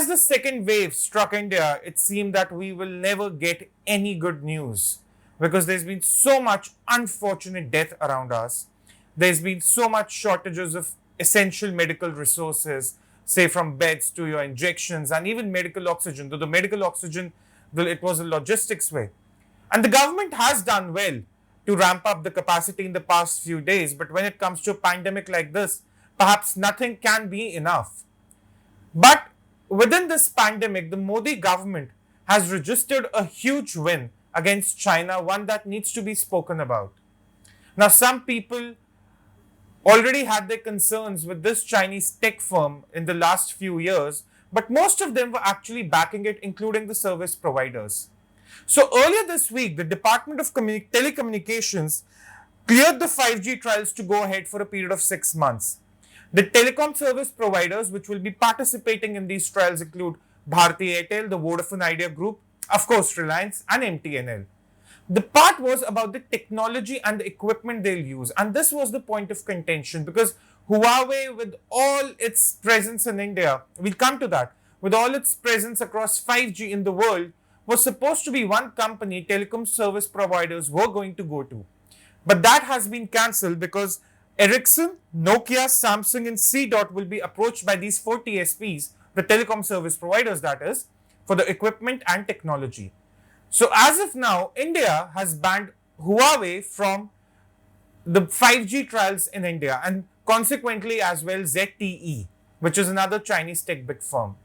As the second wave struck India, it seemed that we will never get any good news because there's been so much unfortunate death around us. There's been so much shortages of essential medical resources, say from beds to your injections and even medical oxygen. Though the medical oxygen, it was a logistics way. And the government has done well to ramp up the capacity in the past few days. But when it comes to a pandemic like this, perhaps nothing can be enough. But within this pandemic, the Modi government has registered a huge win against China, one that needs to be spoken about. Now, some people already had their concerns with this Chinese tech firm in the last few years, but most of them were actually backing it, including the service providers. So earlier this week, the Department of Telecommunications cleared the 5G trials to go ahead for a period of 6 months. The telecom service providers which will be participating in these trials include Bharti Airtel, the Vodafone Idea group, of course Reliance and MTNL. The part was about the technology and the equipment they'll use, and this was the point of contention because Huawei, with all its presence in India, we'll come to that, with all its presence across 5G in the world, was supposed to be one company telecom service providers were going to go to. But that has been cancelled because Ericsson, Nokia, Samsung and C. will be approached by these 4 TSPs, the telecom service providers that is, for the equipment and technology. So as of now, India has banned Huawei from the 5G trials in India and consequently as well ZTE, which is another Chinese tech big firm.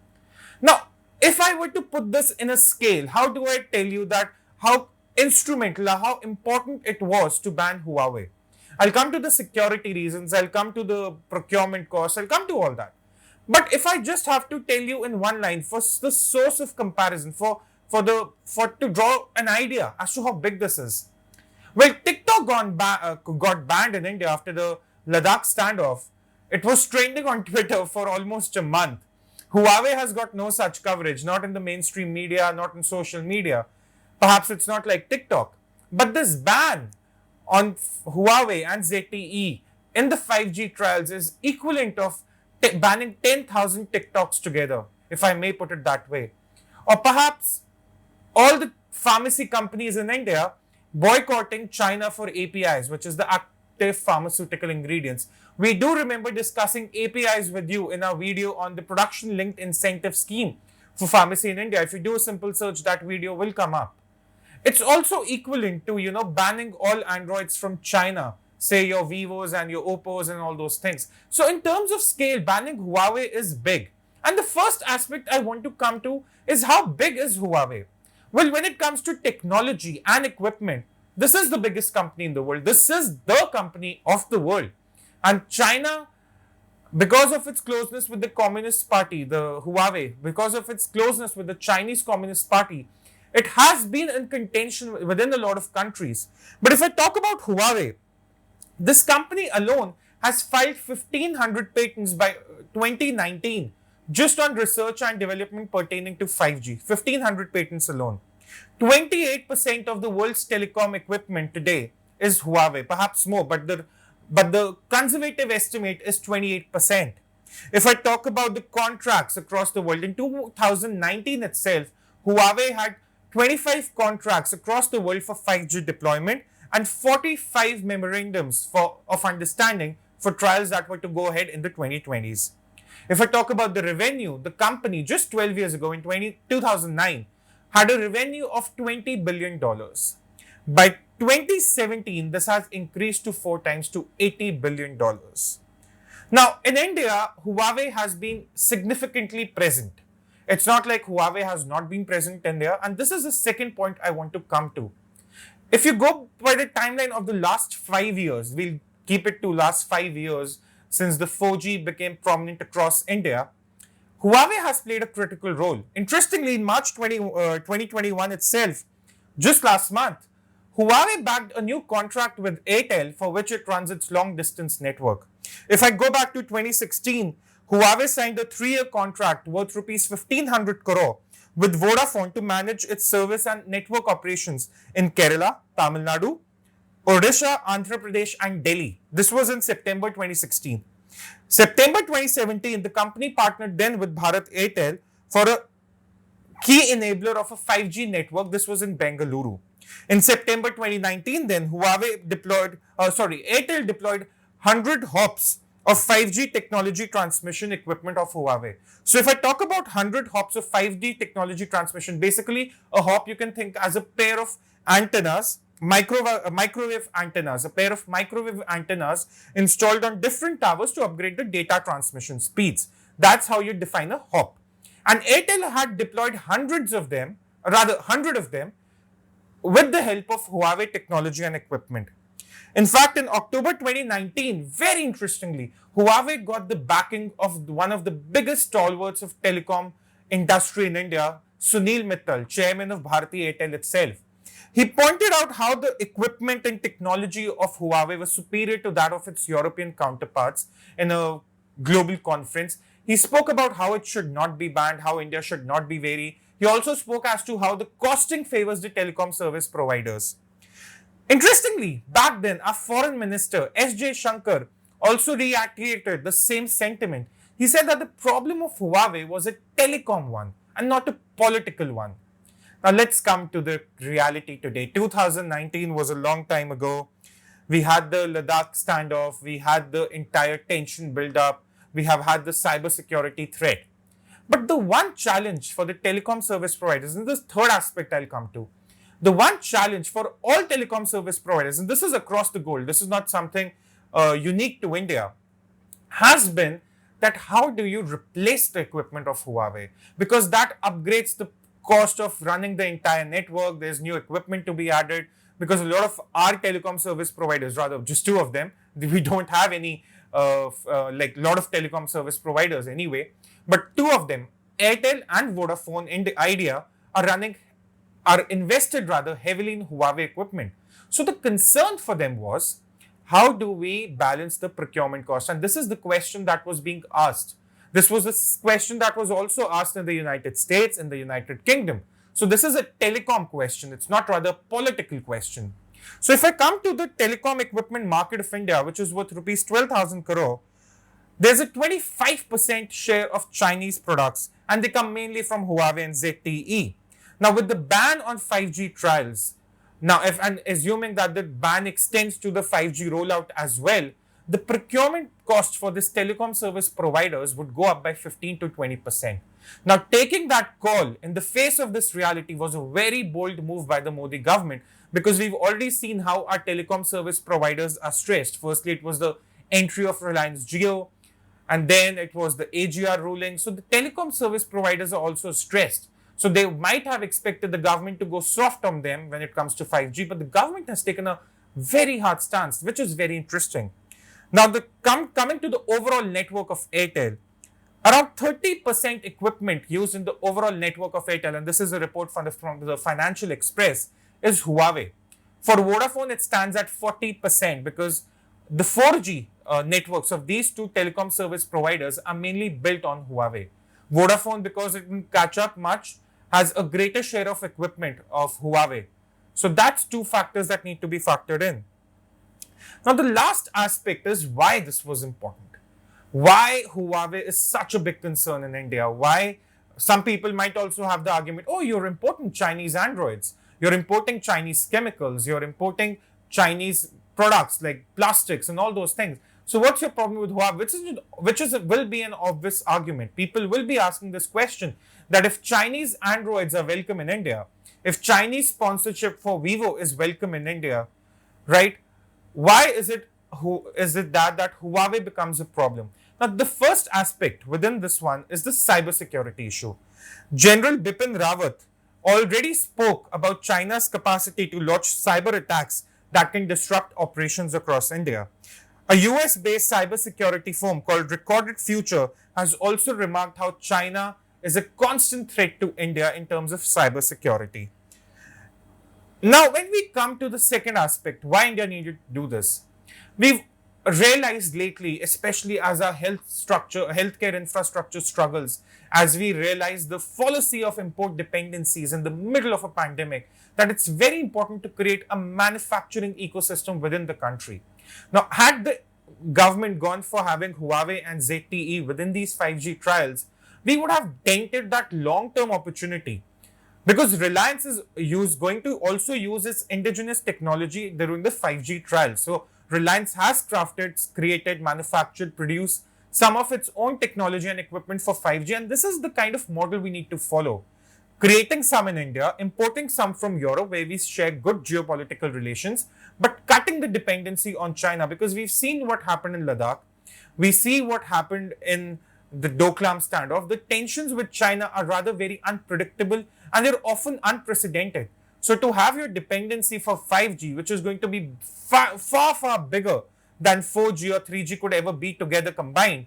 Now, if I were to put this in a scale, how do I tell you that how instrumental or how important it was to ban Huawei? I'll come to the security reasons, I'll come to the procurement costs, I'll come to all that. But if I just have to tell you in one line, for the source of comparison, for to draw an idea as to how big this is. Well, TikTok got banned in India after the Ladakh standoff. It was trending on Twitter for almost a month. Huawei has got no such coverage, not in the mainstream media, not in social media. Perhaps it's not like TikTok. But this ban on Huawei and ZTE in the 5G trials is equivalent of banning 10,000 TikToks together, if I may put it that way. Or perhaps all the pharmacy companies in India boycotting China for APIs, which is the active pharmaceutical ingredients. We do remember discussing APIs with you in our video on the production linked incentive scheme for pharmacy in India. If you do a simple search, that video will come up. It's also equivalent to, banning all Androids from China, say your Vivos and your Oppos and all those things. So in terms of scale, banning Huawei is big. And the first aspect I want to come to is how big is Huawei? Well, when it comes to technology and equipment, this is the biggest company in the world. This is the company of the world. And China, because of its closeness with the Communist Party, the Huawei, because of its closeness with the Chinese Communist Party, it has been in contention within a lot of countries. But if I talk about Huawei, this company alone has filed 1,500 patents by 2019 just on research and development pertaining to 5G. 1,500 patents alone. 28% of the world's telecom equipment today is Huawei, perhaps more, but the conservative estimate is 28%. If I talk about the contracts across the world, in 2019 itself, Huawei had 25 contracts across the world for 5G deployment and 45 memorandums of understanding for trials that were to go ahead in the 2020s. If I talk about the revenue, the company just 12 years ago in 2009 had a revenue of $20 billion. By 2017, this has increased to 4 times to $80 billion. Now, in India, Huawei has been significantly present. It's not like Huawei has not been present in India, and this is the second point I want to come to. If you go by the timeline of the last 5 years, we'll keep it to last 5 years since the 4G became prominent across India, Huawei has played a critical role. Interestingly, in March 2021 itself, just last month, Huawei bagged a new contract with Airtel for which it runs its long-distance network. If I go back to 2016, Huawei signed a 3-year contract worth Rs 1,500 crore with Vodafone to manage its service and network operations in Kerala, Tamil Nadu, Odisha, Andhra Pradesh and Delhi. This was in September 2016. September 2017, the company partnered then with Bharti Airtel for a key enabler of a 5G network. This was in Bengaluru. In September 2019, then Airtel deployed 100 hops of 5G technology transmission equipment of Huawei. So if I talk about 100 hops of 5G technology transmission, basically a hop you can think as a pair of antennas, microwave antennas, a pair of microwave antennas installed on different towers to upgrade the data transmission speeds. That's how you define a hop. And Airtel had deployed hundreds of them, rather 100 of them, with the help of Huawei technology and equipment. In fact, in October 2019, very interestingly, Huawei got the backing of one of the biggest stalwarts of telecom industry in India, Sunil Mittal, chairman of Bharti Airtel itself. He pointed out how the equipment and technology of Huawei was superior to that of its European counterparts in a global conference. He spoke about how it should not be banned, how India should not be wary. He also spoke as to how the costing favors the telecom service providers. Interestingly, back then, our foreign minister, S.J. Shankar, also reiterated the same sentiment. He said that the problem of Huawei was a telecom one and not a political one. Now, let's come to the reality today. 2019 was a long time ago. We had the Ladakh standoff. We had the entire tension build up. We have had the cybersecurity threat. But the one challenge for the telecom service providers, and this third aspect I'll come to, the one challenge for all telecom service providers, and this is across the globe, this is not something unique to India, has been that how do you replace the equipment of Huawei? Because that upgrades the cost of running the entire network. There's new equipment to be added because a lot of our telecom service providers, rather just two of them, we don't have any like lot of telecom service providers anyway, but two of them, Airtel and Vodafone Idea, are invested rather heavily in Huawei equipment. So the concern for them was, how do we balance the procurement cost? And this is the question that was being asked. This was the question that was also asked in the United States, in the United Kingdom. So this is a telecom question. It's not rather a political question. So if I come to the telecom equipment market of India, which is worth rupees 12,000 crore, there's a 25% share of Chinese products, and they come mainly from Huawei and ZTE. Now, with the ban on 5G trials, and assuming that the ban extends to the 5G rollout as well, the procurement cost for this telecom service providers would go up by 15 to 20%. Now, taking that call in the face of this reality was a very bold move by the Modi government, because we've already seen how our telecom service providers are stressed. Firstly, it was the entry of Reliance Jio, and then it was the AGR ruling. So the telecom service providers are also stressed. So they might have expected the government to go soft on them when it comes to 5G, but the government has taken a very hard stance, which is very interesting. Now, coming to the overall network of Airtel, around 30% equipment used in the overall network of Airtel, and this is a report from the Financial Express, is Huawei. For Vodafone, it stands at 40% because the 4G networks of these two telecom service providers are mainly built on Huawei. Vodafone, because it didn't catch up much, has a greater share of equipment of Huawei. So that's two factors that need to be factored in. Now, the last aspect is why this was important. Why Huawei is such a big concern in India. Why some people might also have the argument, oh, you're importing Chinese Androids. You're importing Chinese chemicals. You're importing Chinese products like plastics and all those things. So what's your problem with Huawei? Will be an obvious argument. People will be asking this question, that if Chinese Androids are welcome in India, if Chinese sponsorship for Vivo is welcome in India, right? Why is it that Huawei becomes a problem? Now, the first aspect within this one is the cybersecurity issue. General Bipin Rawat already spoke about China's capacity to launch cyber attacks that can disrupt operations across India. A US-based cybersecurity firm called Recorded Future has also remarked how China is a constant threat to India in terms of cybersecurity. Now, when we come to the second aspect, why India needed to do this, we've realized lately, especially as our healthcare infrastructure struggles, as we realize the fallacy of import dependencies in the middle of a pandemic, that it's very important to create a manufacturing ecosystem within the country. Now, had the government gone for having Huawei and ZTE within these 5G trials, we would have dented that long-term opportunity. Because Reliance is going to also use its indigenous technology during the 5G trial. So Reliance has crafted, created, manufactured, produced some of its own technology and equipment for 5G. And this is the kind of model we need to follow. Creating some in India, importing some from Europe where we share good geopolitical relations, but cutting the dependency on China, because we've seen what happened in Ladakh. We see what happened in the Doklam standoff. The tensions with China are rather very unpredictable and they're often unprecedented. So to have your dependency for 5G, which is going to be far bigger than 4G or 3G could ever be together combined,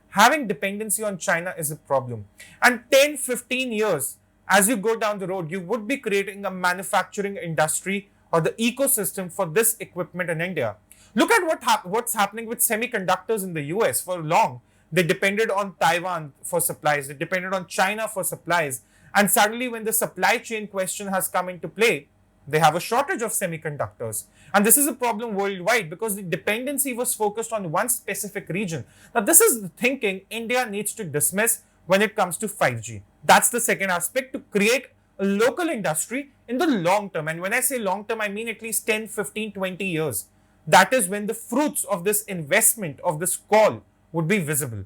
having dependency on China is a problem. And 10, 15 years, as you go down the road, you would be creating a manufacturing industry or the ecosystem for this equipment in India. Look at what's happening with semiconductors in the US. For long, they depended on Taiwan for supplies. They depended on China for supplies. And suddenly, when the supply chain question has come into play, they have a shortage of semiconductors. And this is a problem worldwide because the dependency was focused on one specific region. Now, this is the thinking India needs to dismiss when it comes to 5G. That's the second aspect, to create a local industry in the long term. And when I say long term, I mean at least 10, 15, 20 years. That is when the fruits of this investment, of this call, would be visible.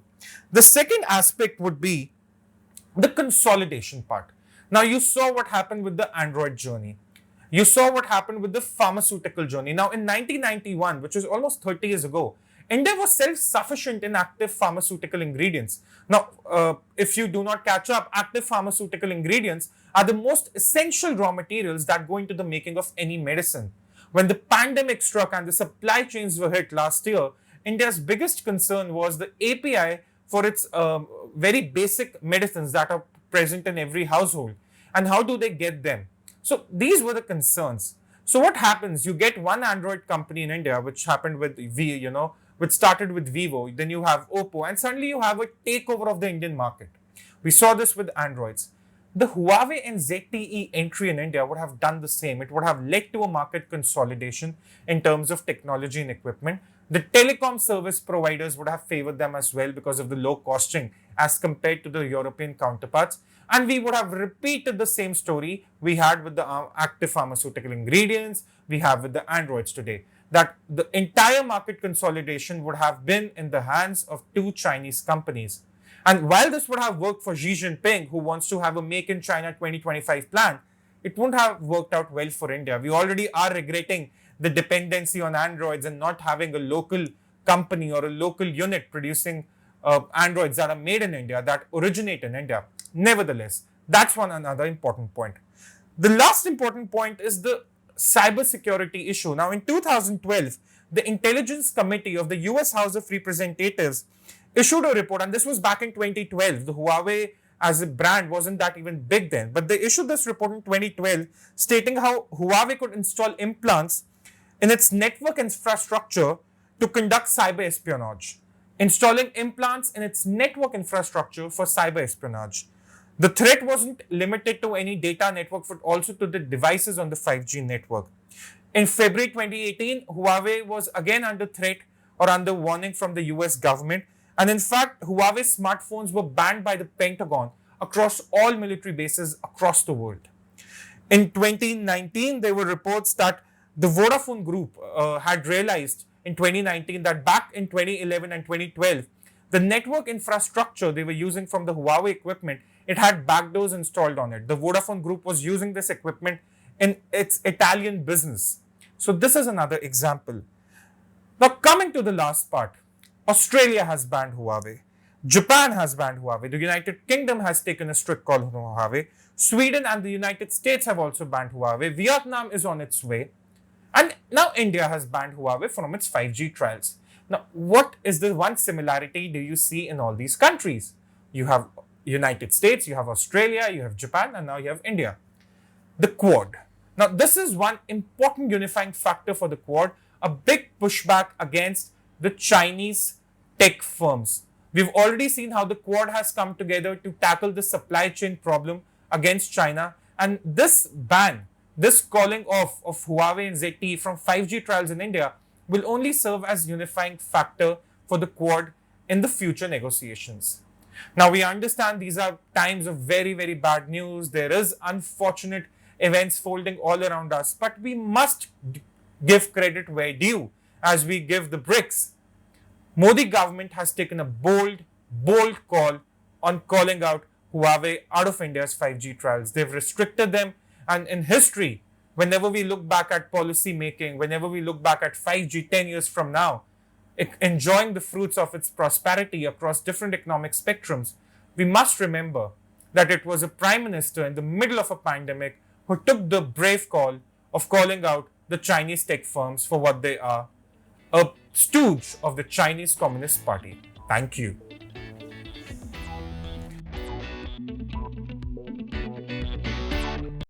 The second aspect would be the consolidation part. Now, you saw what happened with the Android journey. You saw what happened with the pharmaceutical journey. Now, in 1991, which is almost 30 years ago, India was self-sufficient in active pharmaceutical ingredients. Now, if you do not catch up, active pharmaceutical ingredients are the most essential raw materials that go into the making of any medicine. When the pandemic struck and the supply chains were hit last year, India's biggest concern was the API for its very basic medicines that are present in every household. And how do they get them? So these were the concerns. So what happens? You get one Android company in India, which happened with which started with Vivo. Then you have Oppo, and suddenly you have a takeover of the Indian market. We saw this with Androids. The Huawei and ZTE entry in India would have done the same. It would have led to a market consolidation in terms of technology and equipment. The telecom service providers would have favored them as well because of the low costing as compared to the European counterparts. And we would have repeated the same story we had with the active pharmaceutical ingredients, we have with the Androids today. That the entire market consolidation would have been in the hands of two Chinese companies. And while this would have worked for Xi Jinping, who wants to have a Make in China 2025 plan, it wouldn't have worked out well for India. We already are regretting the dependency on Androids and not having a local company or a local unit producing Androids that are made in India, that originate in India. Nevertheless, that's one another important point. The last important point is the cybersecurity issue. Now, in 2012, the Intelligence Committee of the US House of Representatives issued a report, and this was back in 2012. The Huawei as a brand wasn't that even big then, but they issued this report in 2012 stating how Huawei could install implants in its network infrastructure to conduct cyber espionage. Installing implants in its network infrastructure for cyber espionage. The threat wasn't limited to any data network, but also to the devices on the 5G network. In February 2018, Huawei was again under threat or under warning from the US government. And in fact, Huawei smartphones were banned by the Pentagon across all military bases across the world. In 2019, there were reports that the Vodafone Group had realized in 2019 that back in 2011 and 2012, the network infrastructure they were using from the Huawei equipment, it had backdoors installed on it. The Vodafone Group was using this equipment in its Italian business. So this is another example. Now coming to the last part, Australia has banned Huawei. Japan has banned Huawei. The United Kingdom has taken a strict call on Huawei. Sweden and the United States have also banned Huawei. Vietnam is on its way. And now India has banned Huawei from its 5G trials. Now, what is the one similarity do you see in all these countries? You have United States, you have Australia, you have Japan, and now you have India. The Quad. Now, this is one important unifying factor for the Quad, a big pushback against the Chinese tech firms. We've already seen how the Quad has come together to tackle the supply chain problem against China. And this ban, this calling off of Huawei and ZTE from 5G trials in India will only serve as unifying factor for the Quad in the future negotiations. Now, we understand these are times of very, very bad news. There is unfortunate events folding all around us, but we must give credit where due as we give the bricks. Modi government has taken a bold call on calling out Huawei out of India's 5G trials. They've restricted them, and in history, whenever we look back at policy making, whenever we look back at 5G 10 years from now, enjoying the fruits of its prosperity across different economic spectrums, we must remember that it was a prime minister in the middle of a pandemic who took the brave call of calling out the Chinese tech firms for what they are, a stooge of the Chinese Communist Party. Thank you.